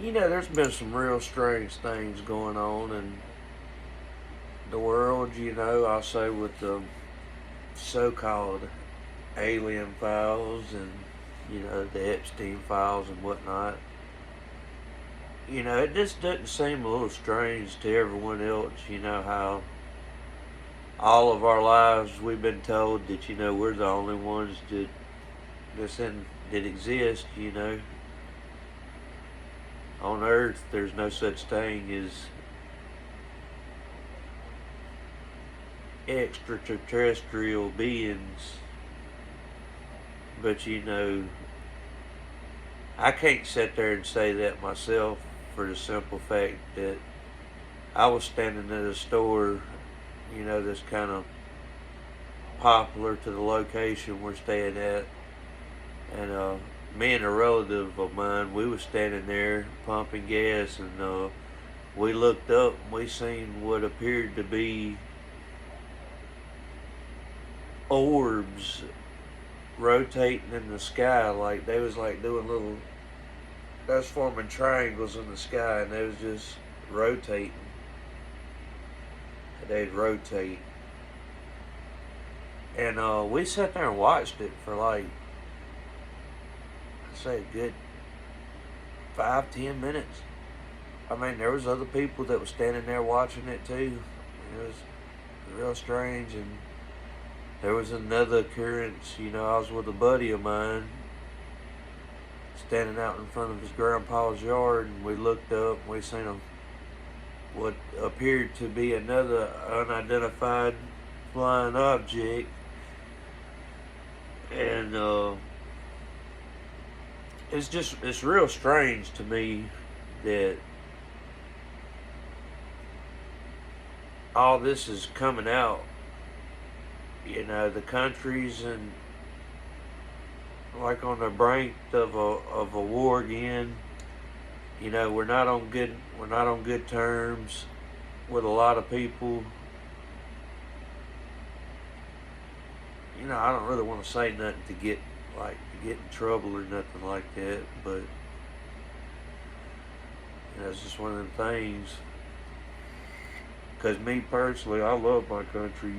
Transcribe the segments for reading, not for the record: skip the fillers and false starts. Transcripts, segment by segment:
There's been some real strange things going on in the world, I'll say with the so-called alien files and, the Epstein files and whatnot. It just doesn't seem a little strange to everyone else, how all of our lives we've been told that, we're the only ones that exist, On Earth, there's no such thing as extraterrestrial beings. But I can't sit there and say that myself for the simple fact that I was standing at a store, that's kind of popular to the location we're staying at. And me and a relative of mine, we was standing there pumping gas, and we looked up and we seen what appeared to be orbs rotating in the sky, like they was like doing they was forming triangles in the sky, and they was just rotating. They'd rotate. And we sat there and watched it for like, I'd say a good 5-10 minutes. I mean, there was other people that was standing there watching it too. It was real strange. And there was another occurrence, I was with a buddy of mine standing out in front of his grandpa's yard, and we looked up and we seen what appeared to be another unidentified flying object. And it's real strange to me that all this is coming out. The countries and like on the brink of a war again. We're not on good terms with a lot of people. I don't really want to say nothing to get in trouble or nothing like that, but it's just one of them things. Because me personally, I love my country,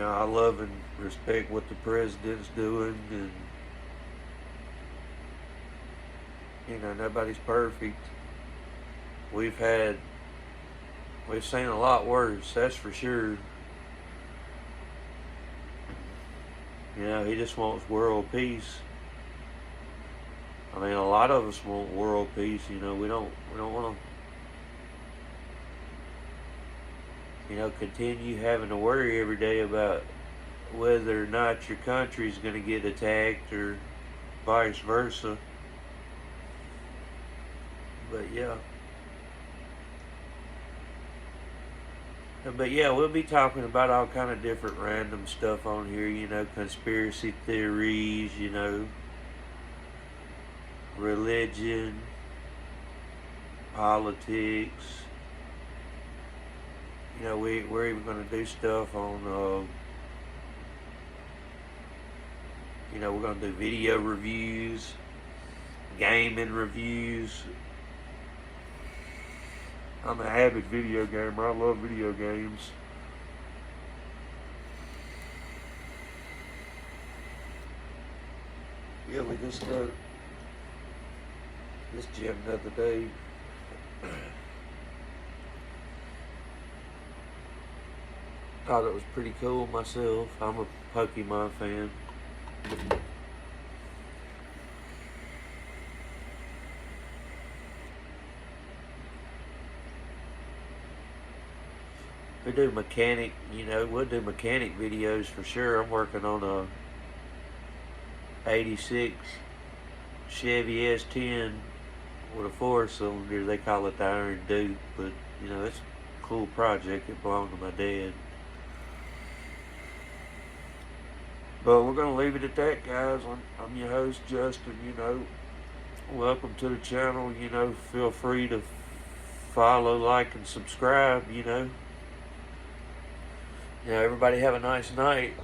I love and respect what the president's doing, and nobody's perfect. We've seen a lot worse, that's for sure. He just wants world peace. I mean, a lot of us want world peace. We don't want to, continue having to worry every day about whether or not your country's going to get attacked or vice versa. But we'll be talking about all kind of different random stuff on here, conspiracy theories, religion, politics. We're even going to do stuff on, we're going to do video reviews, gaming reviews. I'm an avid video gamer. I love video games. We just gym the other day. Thought it was pretty cool myself. I'm a Pokemon fan. We do mechanic, we'll do mechanic videos for sure. I'm working on a 86 Chevy S10 with a 4-cylinder. They call it the Iron Duke, but it's a cool project. It belonged to my dad. But we're going to leave it at that, guys. I'm your host, Justin. Welcome to the channel. Feel free to follow, like, and subscribe. Everybody have a nice night.